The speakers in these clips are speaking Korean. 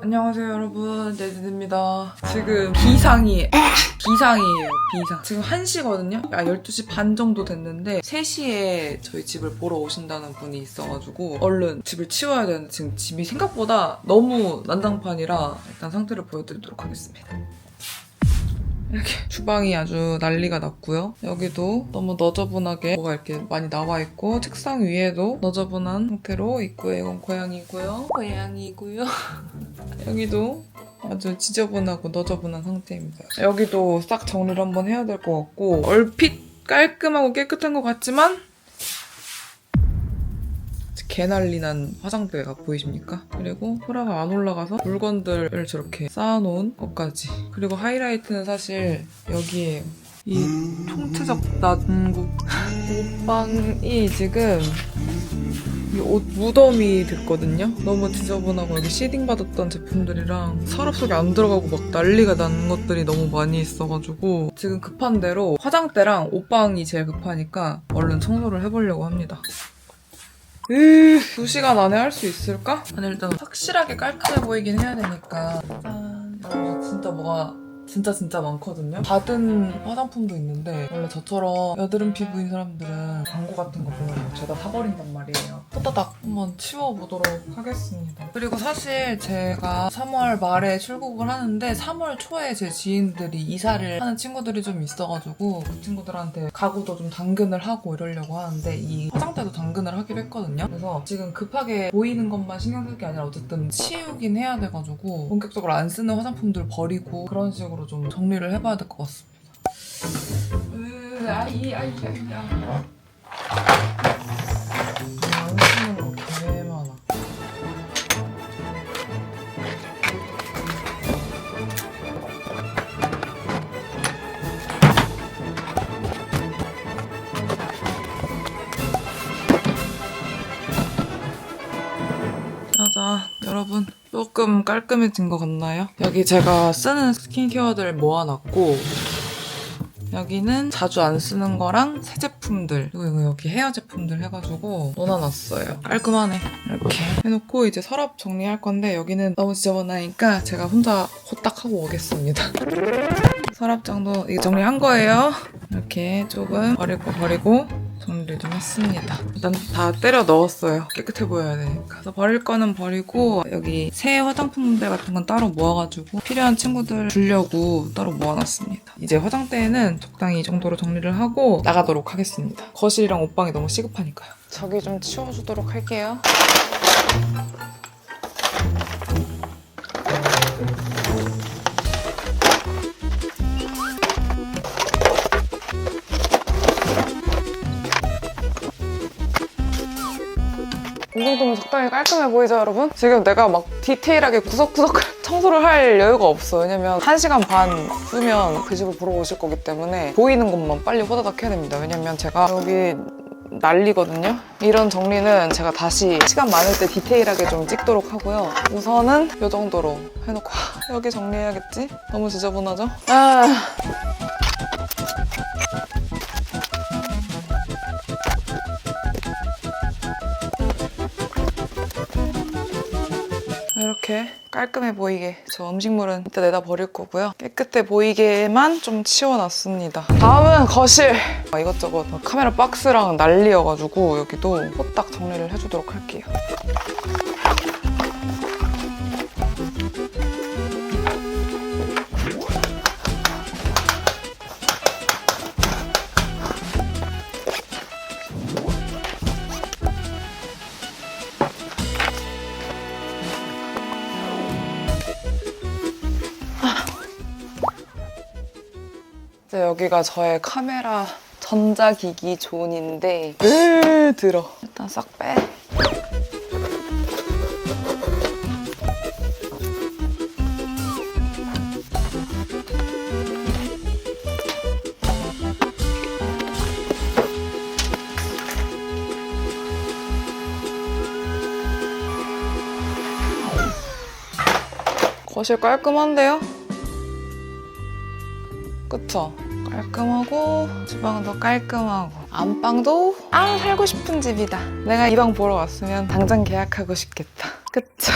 안녕하세요 여러분, 네진입니다. 지금 비상이에요. 비상. 지금 1시거든요? 12시 반 정도 됐는데 3시에 저희 집을 보러 오신다는 분이 있어가지고 얼른 집을 치워야 되는데 지금 집이 생각보다 너무 난장판이라 일단 상태를 보여드리도록 하겠습니다. 이렇게 주방이 아주 난리가 났고요. 여기도 너무 너저분하게 뭐가 이렇게 많이 나와 있고 책상 위에도 너저분한 상태로 있고요. 이건 고양이고요. 여기도 아주 지저분하고 너저분한 상태입니다. 여기도 싹 정리를 한번 해야 될 것 같고 얼핏 깔끔하고 깨끗한 것 같지만 개난리 난 화장대가 보이십니까? 그리고 소라가 안 올라가서 물건들을 저렇게 쌓아놓은 것까지. 그리고 하이라이트는 사실 여기에요. 이 총체적 난국. 옷방이 지금 이 옷 무덤이 됐거든요? 너무 지저분하고 여기 시딩 받았던 제품들이랑 서랍 속에 안 들어가고 막 난리가 난 것들이 너무 많이 있어가지고 지금 급한 대로 화장대랑 옷방이 제일 급하니까 얼른 청소를 해보려고 합니다. 2시간 안에 할 수 있을까? 아니 일단 확실하게 깔끔해 보이긴 해야 되니까 짠. 진짜 뭐가 진짜 많거든요. 받은 화장품도 있는데 원래 저처럼 여드름 피부인 사람들은 광고 같은 거 보면 죄다 사버린단 말이에요. 호다닥 한번 치워보도록 하겠습니다. 그리고 사실 제가 3월 말에 출국을 하는데 3월 초에 제 지인들이 이사를 하는 친구들이 좀 있어가지고 그 친구들한테 가구도 좀 당근을 하고 이러려고 하는데 이 화장대도 당근을 하기로 했거든요. 그래서 지금 급하게 보이는 것만 신경 쓸 게 아니라 어쨌든 치우긴 해야 돼가지고 본격적으로 안 쓰는 화장품들 버리고 그런 식으로 좀 정리를 해봐야 될 것 같습니다. 안 쓰는 거 개 많아. 짜잔, 여러분 조금 깔끔해진 것 같나요? 여기 제가 쓰는 스킨케어들 모아놨고 여기는 자주 안 쓰는 거랑 새 제품들 그리고 여기 헤어 제품들 해가지고 넣어놨어요. 깔끔하네. 이렇게 해놓고 이제 서랍 정리할 건데 여기는 너무 지저분하니까 제가 혼자 호딱하고 오겠습니다. 서랍장도 이게 정리한 거예요. 이렇게 조금 버릴 거 버리고 정리를 좀 했습니다. 일단 다 때려 넣었어요. 깨끗해 보여야 되니까. 그래서 버릴 거는 버리고 여기 새 화장품들 같은 건 따로 모아가지고 필요한 친구들 주려고 따로 모아놨습니다. 이제 화장대에는 적당히 이 정도로 정리를 하고 나가도록 하겠습니다. 거실이랑 옷방이 너무 시급하니까요. 저기 좀 치워주도록 할게요. 이 정도면 적당히 깔끔해 보이죠, 여러분? 지금 내가 막 디테일하게 구석구석 청소를 할 여유가 없어. 왜냐면 1시간 반 후면 그 집을 보러 오실 거기 때문에 보이는 것만 빨리 호다닥 해야 됩니다. 왜냐면 제가 여기 난리거든요? 이런 정리는 제가 다시 시간 많을 때 디테일하게 좀 찍도록 하고요. 우선은 이 정도로 해놓고 여기 정리해야겠지? 너무 지저분하죠? 이렇게 깔끔해 보이게 저 음식물은 이따 내다 버릴 거고요. 깨끗해 보이게만 좀 치워놨습니다. 다음은 거실! 이것저것 카메라 박스랑 난리여가지고 여기도 호딱 정리를 해주도록 할게요. 여기가 저의 카메라 전자기기 존인데 들어. 일단 싹 빼. 거실 깔끔한데요? 그쵸? 깔끔하고 주방도 깔끔하고 안방도 살고 싶은 집이다. 내가 이 방 보러 왔으면 당장 계약하고 싶겠다. 그쵸?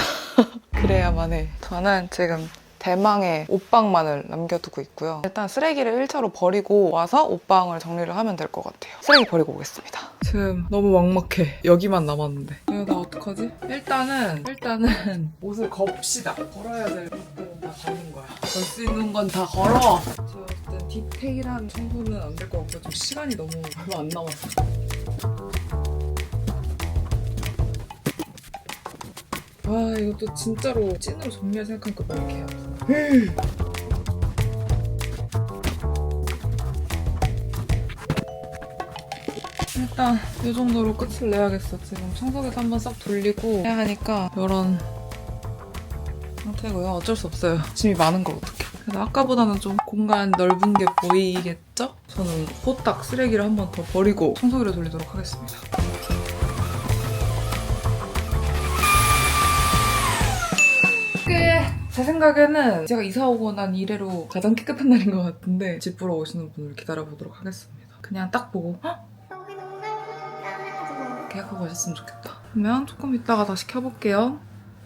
그래야만 해. 저는 지금 대망의 옷방만을 남겨두고 있고요. 일단 쓰레기를 1차로 버리고 와서 옷방을 정리를 하면 될 것 같아요. 쓰레기 버리고 오겠습니다. 지금 너무 막막해. 여기만 남았는데. 이거 나 어떡하지? 일단은 옷을 겁시다. 걸어야 될 것들은 다 걸는 거야. 걸 수 있는 건 다 걸어. 제가 어쨌든 디테일한 청소는 안 될 것 같고 좀 시간이 너무 얼마 안 남았어. 아, 이것도 진짜로 찐으로 정리할 생각하니까 너무 이렇게 해요. 일단 이 정도로 끝을 내야겠어. 지금 청소기도 한번 싹 돌리고 해야 하니까 이런 상태고요. 어쩔 수 없어요. 짐이 많은 걸 어떡해. 그래서 아까보다는 좀 공간 넓은 게 보이겠죠? 저는 호딱 쓰레기를 한 번 더 버리고 청소기를 돌리도록 하겠습니다. 제 생각에는 제가 이사 오고 난 이래로 가장 깨끗한 날인 것 같은데 집 보러 오시는 분을 기다려보도록 하겠습니다. 그냥 딱 보고 헉! 계약하고 가셨으면 좋겠다. 그러면 조금 이따가 다시 켜볼게요.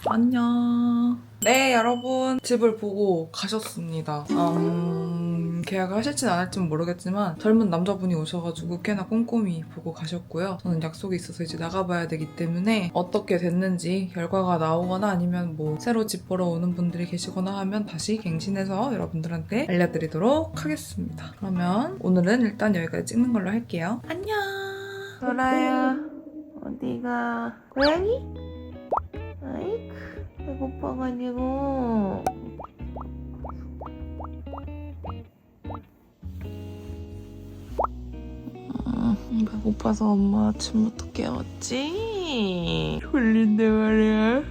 안녕. 네, 여러분 집을 보고 가셨습니다. 계약을 하실진 안 할지는 모르겠지만 젊은 남자분이 오셔가지고 꽤나 꼼꼼히 보고 가셨고요. 저는 약속이 있어서 이제 나가봐야 되기 때문에 어떻게 됐는지 결과가 나오거나 아니면 뭐 새로 집 보러 오는 분들이 계시거나 하면 다시 갱신해서 여러분들한테 알려드리도록 하겠습니다. 그러면 오늘은 일단 여기까지 찍는 걸로 할게요. 안녕. 도라야 어디가? 고양이? 아이쿠 배고파가지고. 배고파서 엄마 아침부터 깨웠지? 졸린데 말이야.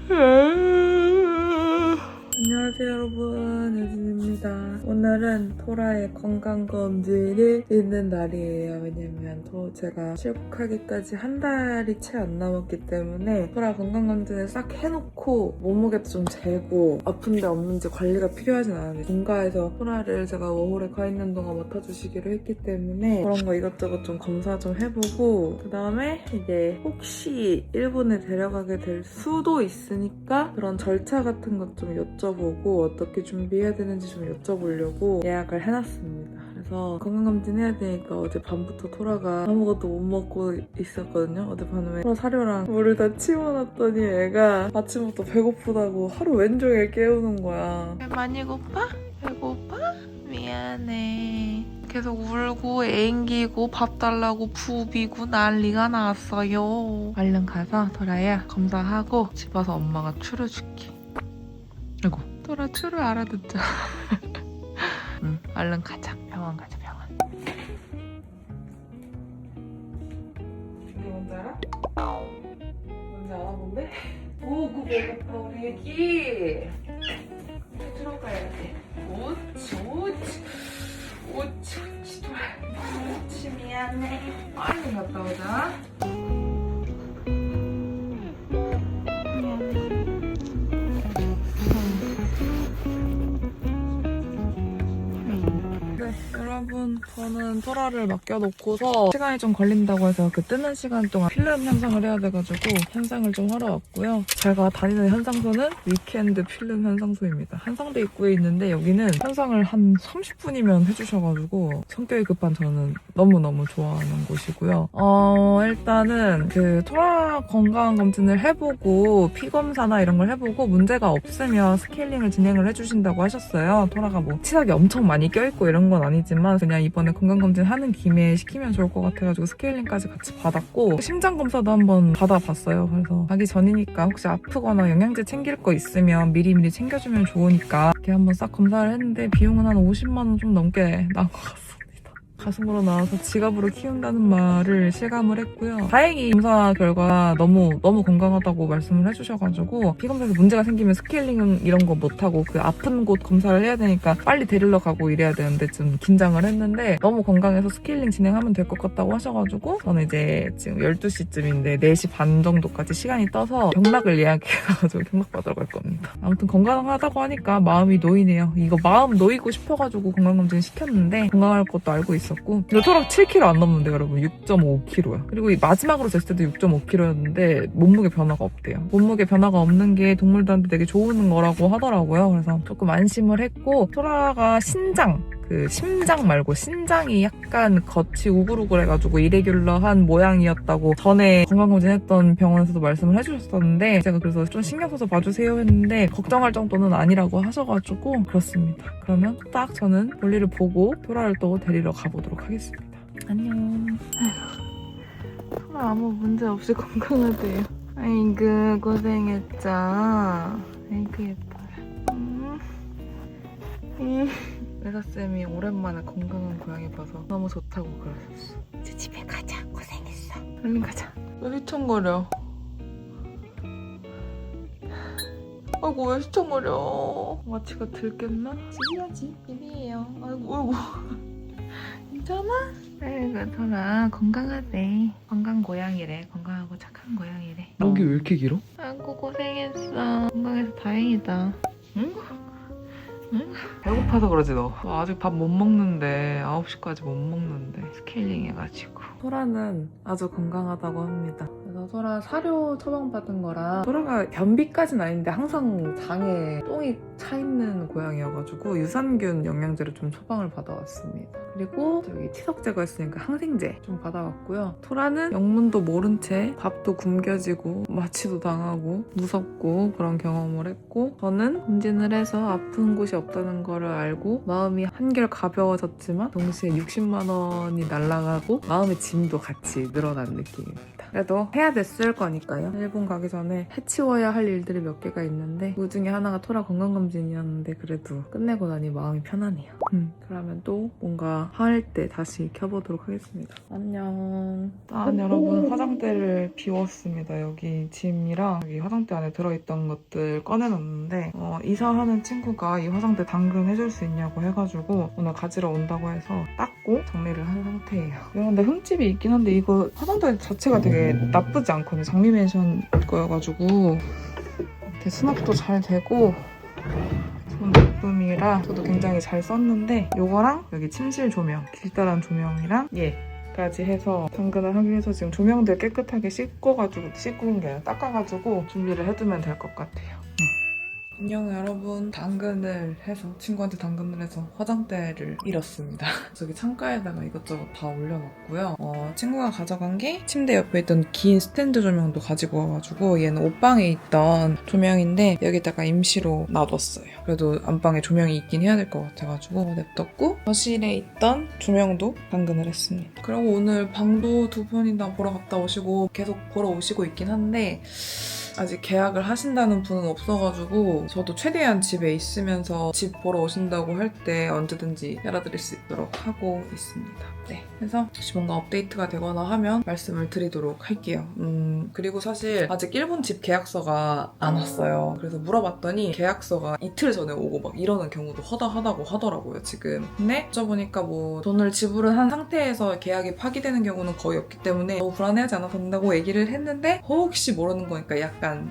안녕하세요 여러분, 예진입니다. 오늘은 토라의 건강검진을 있는 날이에요. 왜냐면 제가 출국하기까지 한 달이 채 안 남았기 때문에 토라 건강검진을 싹 해놓고 몸무게도 좀 재고 아픈데 없는지 관리가 필요하진 않은데 본가에서 토라를 제가 워홀에 가 있는 동안 맡아주시기로 했기 때문에 그런 거 이것저것 좀 검사 좀 해보고 그 다음에 이제 혹시 일본에 데려가게 될 수도 있으니까 그런 절차 같은 것 좀 여쭤보고 어떻게 준비해야 되는지 좀 여쭤보려고 예약을 해놨습니다. 그래서 건강검진 해야 되니까 어제 밤부터 토라가 아무것도 못 먹고 있었거든요. 어제 밤에 토라 사료랑 물을 다 치워놨더니 애가 아침부터 배고프다고 하루 왼종일 깨우는 거야. 많이 고파? 배고파? 미안해. 계속 울고 앵기고 밥 달라고 부비고 난리가 났어요. 얼른 가서 토라야 검사하고 집 와서 엄마가 추루 줄게. 아이고 토라 추루 알아듣자. 응, 얼른 가자. 병원 가자, 병원. 이게 뭔지 알아? 뭔지 알아, 뭔데? 오, 그거 배고파, 우리 애기. 들어가야 돼. 오치, 오치. 오치, 오치, 오치, 미안해. 빨리 갔다 오자. 여러분, 저는 토라를 맡겨놓고서 시간이 좀 걸린다고 해서 그 뜨는 시간 동안 필름 현상을 해야 돼가지고 현상을 좀 하러 왔고요. 제가 다니는 현상소는 위켄드 필름 현상소입니다. 한상대 입구에 있는데 여기는 현상을 한 30분이면 해주셔가지고 성격이 급한 저는 너무너무 좋아하는 곳이고요. 일단은 그 토라 건강검진을 해보고 피검사나 이런 걸 해보고 문제가 없으면 스케일링을 진행을 해주신다고 하셨어요. 토라가 뭐 치석이 엄청 많이 껴있고 이런 건 아니지만 그냥 이번에 건강검진 하는 김에 시키면 좋을 것 같아가지고 스케일링까지 같이 받았고 심장검사도 한번 받아봤어요. 그래서 가기 전이니까 혹시 아프거나 영양제 챙길 거 있으면 미리미리 챙겨주면 좋으니까 이렇게 한번 싹 검사를 했는데 비용은 한 50만 원 좀 넘게 나온 것 같습니다. 가슴으로 나와서 지갑으로 키운다는 말을 실감을 했고요. 다행히 검사 결과 너무 건강하다고 말씀을 해주셔가지고 피검사에서 문제가 생기면 스케일링 이런 거 못하고 그 아픈 곳 검사를 해야 되니까 빨리 데리러 가고 이래야 되는데 좀 긴장을 했는데 너무 건강해서 스케일링 진행하면 될 것 같다고 하셔가지고 저는 이제 지금 12시쯤인데 4시 반 정도까지 시간이 떠서 경락을 예약해가지고 경락 받으러 갈 겁니다. 아무튼 건강하다고 하니까 마음이 놓이네요. 이거 마음 놓이고 싶어가지고 건강검진 시켰는데 건강할 것도 알고 있어 있었고 근데 토라가 7kg 안 넘는데 여러분 6.5kg야. 그리고 이 마지막으로 쟀을 때도 6.5kg였는데 몸무게 변화가 없대요. 몸무게 변화가 없는 게 동물들한테 되게 좋은 거라고 하더라고요. 그래서 조금 안심을 했고 토라가 심장 말고 신장이 약간 겉이 우글우글해가지고 이레귤러한 모양이었다고 전에 건강검진했던 병원에서도 말씀을 해주셨었는데 제가 그래서 좀 신경 써서 봐주세요 했는데 걱정할 정도는 아니라고 하셔가지고 그렇습니다. 그러면 딱 저는 볼일을 보고 토라를 또 데리러 가보도록 하겠습니다. 안녕. 토라 아무 문제 없이 건강하대요. 아이고 고생했죠. 아이고 예뻐라. 의사쌤이 오랜만에 건강한 고양이 봐서 너무 좋다고 그러셨어. 이제 집에 가자. 고생했어. 얼른 가자. 왜 휘청거려? 아이고 왜 휘청거려? 마취가 들겠나? 집이야지. 집이에요. 아이고. 괜찮아? 아이고 토라 건강하대. 건강 고양이래. 건강하고 착한 고양이래. 목이 왜 이렇게 길어? 아이고 고생했어. 건강해서 다행이다. 응? 배고파서 그러지 너 아직 밥 못 먹는데 9시까지 못 먹는데 스케일링 해가지고 소라는 아주 건강하다고 합니다. 그래서 소라 사료 처방받은 거랑 소라가 변비까지는 아닌데 항상 장에 똥이 차 있는 고양이여가지고 유산균 영양제를 좀 처방을 받아왔습니다. 그리고 저기 치석 제거했으니까 항생제 좀 받아왔고요. 토라는 영문도 모른 채 밥도 굶겨지고 마취도 당하고 무섭고 그런 경험을 했고 저는 검진을 해서 아픈 곳이 없다는 거를 알고 마음이 한결 가벼워졌지만 동시에 60만 원이 날아가고 마음의 짐도 같이 늘어난 느낌입니다. 그래도 해야 됐을 거니까요. 일본 가기 전에 해치워야 할 일들이 몇 개가 있는데 그 중에 하나가 토라 건강검진이었는데 그래도 끝내고 나니 마음이 편하네요. 그러면 또 뭔가 할 때 다시 켜보도록 하겠습니다. 안녕. 여러분 화장대를 비웠습니다. 여기 짐이랑 여기 화장대 안에 들어있던 것들 꺼내놨는데 이사하는 친구가 이 화장대 당근해줄 수 있냐고 해가지고 오늘 가지러 온다고 해서 닦고 정리를 한 상태예요. 근데 흠집이 있긴 한데 이거 화장대 자체가 되게 나쁘지 않거든요. 장미맨션 거여가지고 이렇게 수납도 잘 되고 좋은 제품이라 저도 굉장히 잘 썼는데 요거랑 여기 침실 조명, 길다란 조명이랑 얘까지 해서 당근을 하기 위해서 지금 조명들 깨끗하게 씻은 게 아니라 닦아가지고 준비를 해두면 될 것 같아요. 안녕 여러분. 당근을 해서 친구한테 당근을 해서 화장대를 잃었습니다. 저기 창가에다가 이것저것 다 올려놨고요. 친구가 가져간 게 침대 옆에 있던 긴 스탠드 조명도 가지고 와가지고 얘는 옷방에 있던 조명인데 여기다가 임시로 놔뒀어요. 그래도 안방에 조명이 있긴 해야 될 것 같아가지고 냅뒀고 거실에 있던 조명도 당근을 했습니다. 그리고 오늘 방도 2번이나 보러 갔다 오시고 계속 보러 오시고 있긴 한데 아직 계약을 하신다는 분은 없어가지고 저도 최대한 집에 있으면서 집 보러 오신다고 할 때 언제든지 열어드릴 수 있도록 하고 있습니다. 네, 그래서 혹시 뭔가 업데이트가 되거나 하면 말씀을 드리도록 할게요. 그리고 사실 아직 일본 집 계약서가 안 왔어요. 그래서 물어봤더니 계약서가 이틀 전에 오고 막 이러는 경우도 허다하다고 하더라고요, 지금. 근데 여쭤보니까 뭐 돈을 지불을 한 상태에서 계약이 파기되는 경우는 거의 없기 때문에 너무 불안해하지 않아도 된다고 얘기를 했는데 혹시 모르는 거니까 약간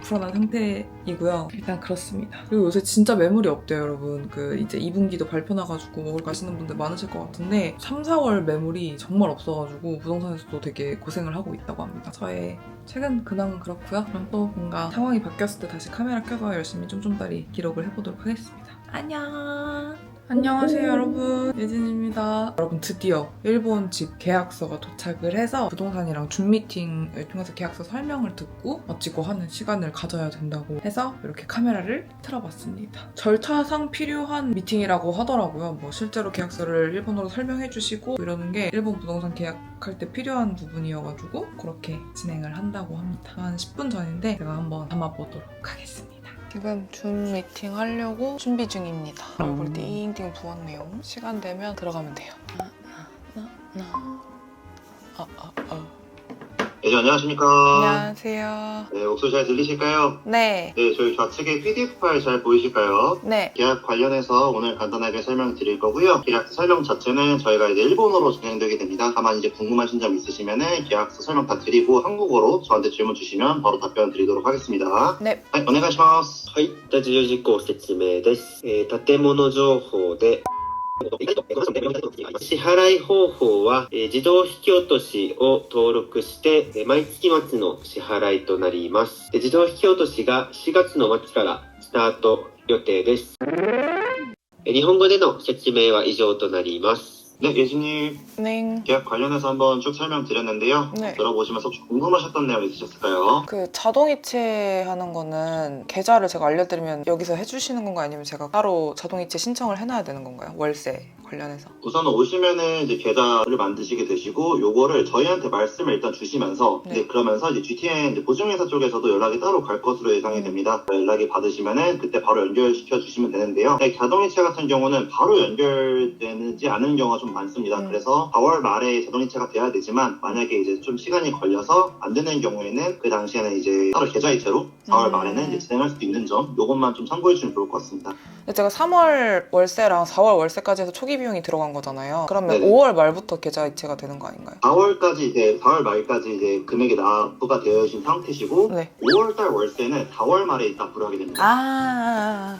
불안한 상태이고요. 일단 그렇습니다. 그리고 요새 진짜 매물이 없대요, 여러분. 이제 2분기도 발표 나가지고 먹을 가시는 분들 많으실 것 같은데 3, 4월 매물이 정말 없어가지고 부동산에서도 되게 고생을 하고 있다고 합니다. 저의 최근 근황은 그렇고요. 그럼 또 뭔가 상황이 바뀌었을 때 다시 카메라 켜서 열심히 쫌쫌다리 기록을 해보도록 하겠습니다. 안녕! 안녕하세요 여러분, 예진입니다. 여러분 드디어 일본 집 계약서가 도착을 해서 부동산이랑 줌 미팅을 통해서 계약서 설명을 듣고 마치고 하는 시간을 가져야 된다고 해서 이렇게 카메라를 틀어봤습니다. 절차상 필요한 미팅이라고 하더라고요. 뭐 실제로 계약서를 일본어로 설명해 주시고 이러는 게 일본 부동산 계약할 때 필요한 부분이어가지고 그렇게 진행을 한다고 합니다. 한 10분 전인데 제가 한번 담아보도록 하겠습니다. 지금 줌 미팅 하려고 준비 중입니다. 얼굴 띵띵 부었네요. 시간 되면 들어가면 돼요. 네, 안녕하십니까. 안녕하세요. 네, 목소리 잘 들리실까요? 네. 네, 저희 좌측에 PDF 파일 잘 보이실까요? 네. 계약 관련해서 오늘 간단하게 설명드릴 거고요. 계약서 설명 자체는 저희가 이제 일본어로 진행되게 됩니다. 다만 이제 궁금하신 점 있으시면은 계약서 설명 다 드리고 한국어로 저한테 질문 주시면 바로 답변 드리도록 하겠습니다. 네. はい、お願いします。はい、じゃあ重要事項説明です。建物情報で支払い方法は、自動引き落としを登録して、毎月末の支払いとなります。自動引き落としが4月の末からスタート予定です。日本語での説明は以上となります。네, 예진님 네. 계약 관련해서 한번 쭉 설명드렸는데요. 네. 들어보시면서 혹시 궁금하셨던 내용 있으셨을까요? 그 자동이체 하는 거는 계좌를 제가 알려드리면 여기서 해주시는 건가요? 아니면 제가 따로 자동이체 신청을 해놔야 되는 건가요? 월세 관련해서. 우선 오시면은 이제 계좌를 만드시게 되시고 요거를 저희한테 말씀을 일단 주시면서 네. 이제 그러면서 이제 GTN 이제 보증회사 쪽에서도 연락이 따로 갈 것으로 예상이 됩니다. 연락이 받으시면은 그때 바로 연결시켜 주시면 되는데요. 자동이체 같은 경우는 바로 연결되지 않은 경우가 좀 많습니다. 그래서 4월 말에 자동이체가 돼야 되지만 만약에 이제 좀 시간이 걸려서 안 되는 경우에는 그 당시에는 이제 따로 계좌이체로 4월 말에는 이제 진행할 수도 있는 점 요것만 좀 참고해 주시면 좋을 것 같습니다. 제가 3월 월세랑 4월 월세까지 해서 초기 비용이 들어간 거잖아요. 그러면 네네. 5월 말부터 계좌 이체가 되는 거 아닌가요? 4월 말까지 이제 금액이 납부가 되어 있는 상태시고 네. 5월달 월세는 4월 말에 납부를 하게 됩니다.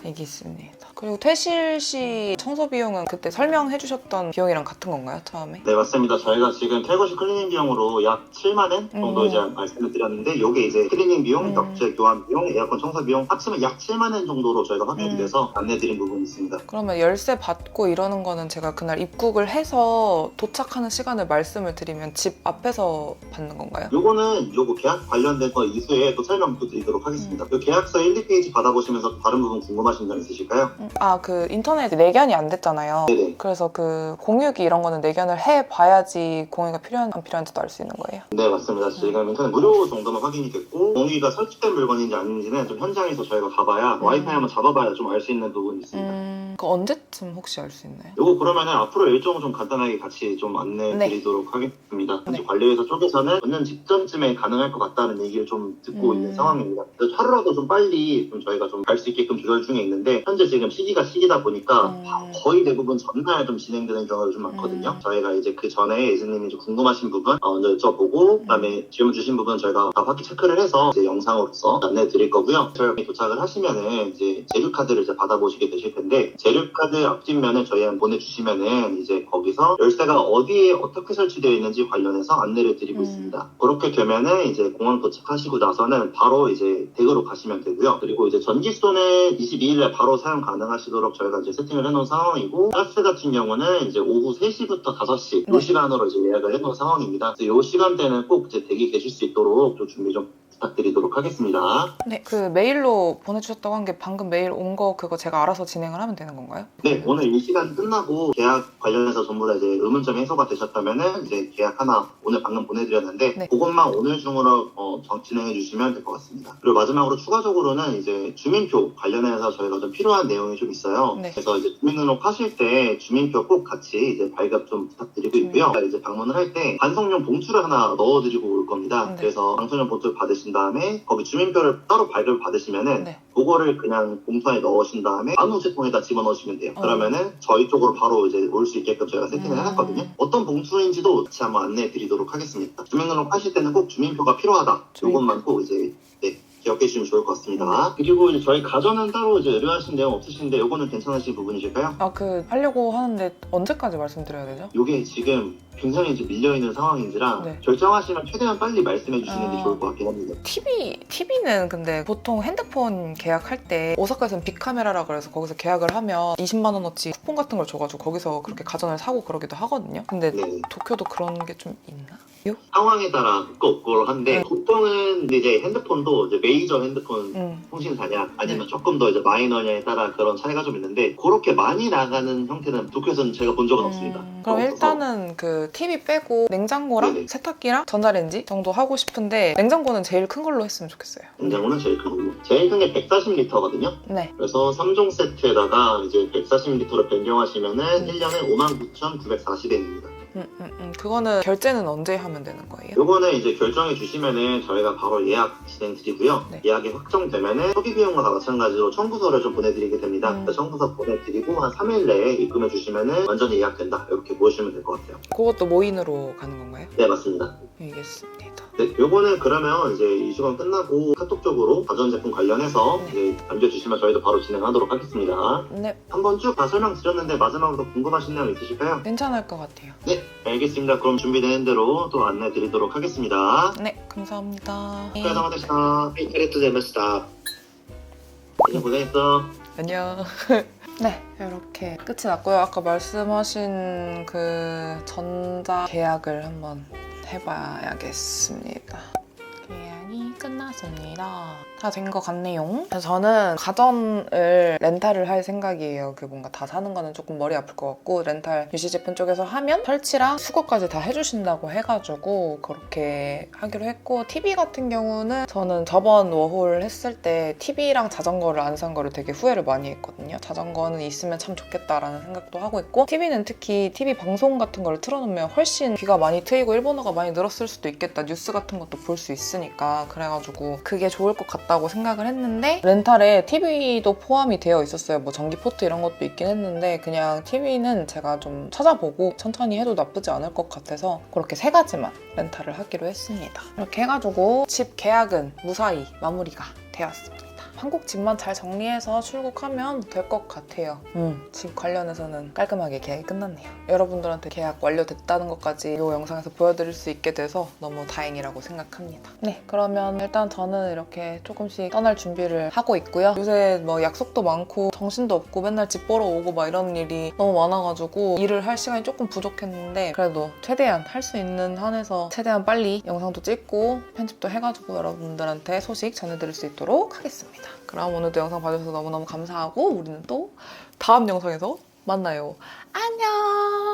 알겠습니다. 그리고 퇴실 시 청소 비용은 그때 설명해 주셨던 비용이랑 같은 건가요, 처음에? 네, 맞습니다. 저희가 지금 탈거시 클리닝 비용으로 약 7만 원 정도 이제 말씀을 드렸는데 요게 이제 클리닝 비용, 벽체 교환 비용, 에어컨 청소 비용 합치면 약 7만 원 정도로 저희가 확인이 돼서 안내드린 부분이 있습니다. 그러면 열쇠 받고 이러는 거는 제가 그날 입국을 해서 도착하는 시간을 말씀을 드리면 집 앞에서 받는 건가요? 요거는 요거 계약 관련된 거 이후에 또 설명도 드리도록 하겠습니다. 요 계약서 1, 2페이지 받아보시면서 다른 부분 궁금하신 점 있으실까요? 그 인터넷에 내견이 안 됐잖아요. 네네. 그래서 그 공유기 이런 거는 내견을 해봐야지 공유가 필요한 안 필요한지도 알 수 있는 거예요. 네, 맞습니다. 지금 인터넷 무료 정도만 확인이 됐고 공유기가 설치된 물건인지 아닌지는 좀 현장에서 저희가 가봐야 와이파이 한번 잡아봐야 좀 알 수 있는 부분이 있습니다. 그 언제쯤 혹시 알 수 있나요? 요거 그러면은 앞으로 일정을 좀 간단하게 같이 좀 안내 드리도록 하겠습니다. 현재 관리회사 쪽에서는 몇 년 직전쯤에 가능할 것 같다는 얘기를 좀 듣고 있는 상황입니다. 그래서 하루라도 좀 빨리 좀 저희가 좀 갈 수 있게끔 조절 중에 있는데 현재 지금 시기다 보니까 거의 대부분 전날 좀 진행되는 경우가 좀 많거든요. 저희가 이제 그 전에 예수님이 좀 궁금하신 부분 먼저 여쭤보고 그다음에 질문 주신 부분 저희가 다 확인 체크를 해서 이제 영상으로서 안내 드릴 거고요. 저희 도착을 하시면은 이제 재료카드를 이제 받아보시게 되실 텐데 재료카드 앞뒷면을 저희한테 보내주시면은 이제 거기서 열쇠가 어디에 어떻게 설치되어 있는지 관련해서 안내를 드리고 있습니다. 그렇게 되면은 이제 공항 도착하시고 나서는 바로 이제 댁으로 가시면 되고요. 그리고 이제 전기세는 22일에 바로 사용 가능하시도록 저희가 이제 세팅을 해놓은 상황이고 가스 같은 경우는 이제 오후 3시부터 5시 이 시간으로 이제 예약을 해놓은 상황입니다. 그래서 이 시간대는 꼭 이제 댁에 계실 수 있도록 좀 준비 좀 부탁드리도록 하겠습니다. 네, 그 메일로 보내주셨다고 한 게 방금 메일 온 거 그거 제가 알아서 진행을 하면 되는 건가요? 네, 오늘 이 시간 끝나고 계약 관련해서 전부 다 이제 의문점이 해소가 되셨다면은 이제 계약 하나 오늘 방금 보내드렸는데 그것만 오늘 중으로 진행해 주시면 될 것 같습니다. 그리고 마지막으로 추가적으로는 이제 주민표 관련해서 저희가 좀 필요한 내용이 좀 있어요. 그래서 이제 주민등록 하실 때 주민표 꼭 같이 이제 발급 좀 부탁드리고 있고요. 이제 방문을 할 때 반송용 봉투를 하나 넣어드리고 올 겁니다. 그래서 반송용 봉투를 받으신 다음에 거기 주민표를 따로 발급을 받으시면은 그거를 그냥 봉투 안에 넣으신 다음에 안우체통에다 집어넣으시면 돼요. 그러면은 저희 쪽으로 바로 이제 올 수 있게끔 저희가 세팅을 해놨거든요. 어떤 봉투인지도 같이 한번 안내해 드리도록 하겠습니다. 주민등록 하실 때는 꼭 주민표가 필요하다. 이것만 꼭 이제 기억해 주시면 좋을 것 같습니다. 그리고 이제 저희 가전은 따로 이제 의뢰하신 내용 없으신데 요거는 괜찮으신 부분이실까요? 하려고 하는데 언제까지 말씀드려야 되죠? 요게 지금 굉장히 이제 밀려있는 상황인지라 결정하시면 최대한 빨리 말씀해 주시는 게 좋을 것 같긴 합니다. TV는 근데 보통 핸드폰 계약할 때 오사카에서는 빅카메라라 그래서 거기서 계약을 하면 20만 원어치 쿠폰 같은 걸 줘가지고 거기서 그렇게 가전을 사고 그러기도 하거든요. 근데 도쿄도 그런 게 좀 있나? 상황에 따라 있고 한데 보통은 이제 핸드폰도 이제 메이저 핸드폰 통신사냐 아니면 조금 더 이제 마이너냐에 따라 그런 차이가 좀 있는데 그렇게 많이 나가는 형태는 도쿄에서는 제가 본 적은 없습니다. 그럼 일단은 그 TV 빼고 냉장고랑 세탁기랑 전자레인지 정도 하고 싶은데 냉장고는 제일 큰 걸로 했으면 좋겠어요. 냉장고는 제일 큰 걸로. 제일 큰 게 140리터거든요. 그래서 3종 세트에다가 이제 140리터로 변경하시면은 1년에 59,940엔입니다. 그거는 결제는 언제 하면 되는 거예요? 요거는 이제 결정해 주시면은 저희가 바로 예약 진행 드리고요. 네. 예약이 확정되면은 초기 비용과 마찬가지로 청구서를 좀 보내드리게 됩니다. 그래서 청구서 보내드리고 한 3일 내에 입금해 주시면은 완전히 예약된다. 이렇게 보시면 될 것 같아요. 그것도 모인으로 가는 건가요? 네, 맞습니다. 알겠습니다. 네, 요거는 그러면 이제 이주간 끝나고 카톡 쪽으로 가전제품 관련해서 이제 남겨주시면 저희도 바로 진행하도록 하겠습니다. 네, 한번 쭉 다 설명드렸는데 마지막으로 궁금하신 내용 있으실까요? 괜찮을 것 같아요. 네, 알겠습니다. 그럼 준비된 대로 또 안내 드리도록 하겠습니다. 네, 감사합니다. 수고하셨습니다. はい、ありがとうございました。 네, 고생했어. 안녕. 네, 이렇게 끝이 났고요. 아까 말씀하신 그 전자 계약을 한번 해봐야겠습니다. 계약이 끝났습니다. 다 된 것 같네요. 그래서 저는 가전을 렌탈을 할 생각이에요. 그 뭔가 다 사는 거는 조금 머리 아플 것 같고 렌탈 유시 제품 쪽에서 하면 설치랑 수거까지 다 해주신다고 해가지고 그렇게 하기로 했고 TV 같은 경우는 저는 저번 워홀 했을 때 TV랑 자전거를 안 산 거를 되게 후회를 많이 했거든요. 자전거는 있으면 참 좋겠다라는 생각도 하고 있고 TV는 특히 TV 방송 같은 거를 틀어놓으면 훨씬 귀가 많이 트이고 일본어가 많이 늘었을 수도 있겠다. 뉴스 같은 것도 볼 수 있으니까 그래가지고 그게 좋을 것 같다고 생각을 했는데 렌탈에 TV도 포함이 되어 있었어요. 뭐 전기 포트 이런 것도 있긴 했는데 그냥 TV는 제가 좀 찾아보고 천천히 해도 나쁘지 않을 것 같아서 그렇게 3가지만 렌탈을 하기로 했습니다. 이렇게 해가지고 집 계약은 무사히 마무리가 되었습니다. 한국 집만 잘 정리해서 출국하면 될 것 같아요. 집 관련해서는 깔끔하게 계약이 끝났네요. 여러분들한테 계약 완료됐다는 것까지 이 영상에서 보여드릴 수 있게 돼서 너무 다행이라고 생각합니다. 네, 그러면 일단 저는 이렇게 조금씩 떠날 준비를 하고 있고요. 요새 뭐 약속도 많고 정신도 없고 맨날 집 보러 오고 막 이런 일이 너무 많아가지고 일을 할 시간이 조금 부족했는데 그래도 최대한 할 수 있는 한에서 최대한 빨리 영상도 찍고 편집도 해가지고 여러분들한테 소식 전해드릴 수 있도록 하겠습니다. 그럼 오늘도 영상 봐주셔서 너무너무 감사하고 우리는 또 다음 영상에서 만나요. 안녕!